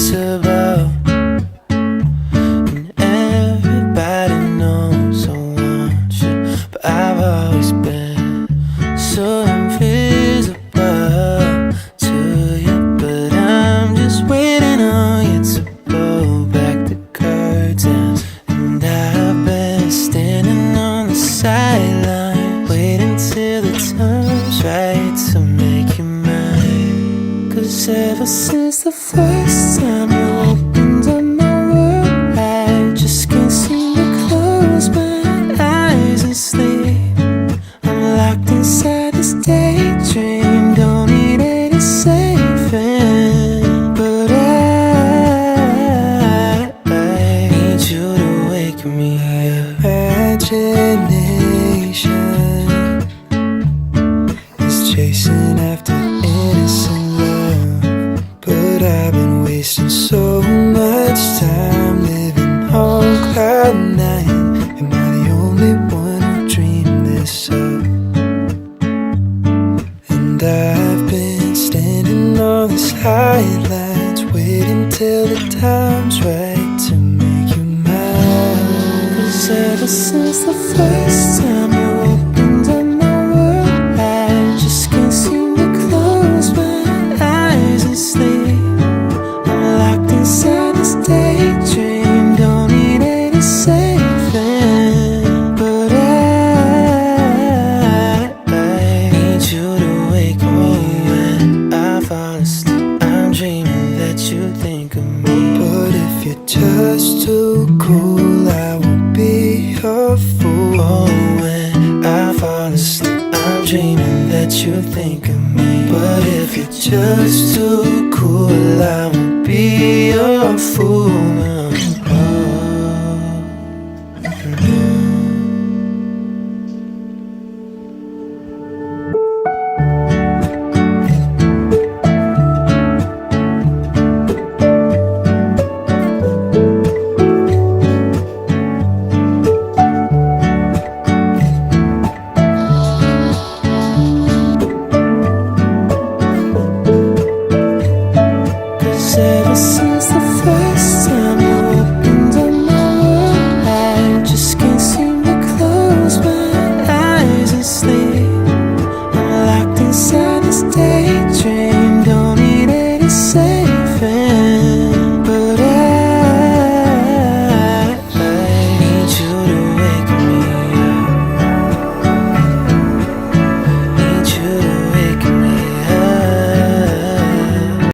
invisible, and everybody knows I want you, but I've always been so invisible to you. But I'm just waiting on you to blow back the curtains, and I've been standing on the sideline, waiting till the time's right to make you mine. 'Cause ever since the first time you opened up my world, I just can't seem to close my eyes and sleep. I'm locked inside this daydream, don't need any saving. But I need you to wake me up. Imagination is chasing after innocent love, but I've been wasting so much time living on cloud nine. Am I the only one who dreamed this up? And I've been standing on the sidelines, waiting till the time's right to make you mine. 'Cause ever since the first time you opened up my world, I just can't seem to close my eyes and sleep. I'm locked inside this daydream, don't need any saving. But I need you to wake me when I fall asleep. I'm dreaming that you think of me, but if you're just too cool, I won't be your fool. Oh, when I fall asleep, I'm dreaming that you think of me, but if you're just too cool, I won't be your fool.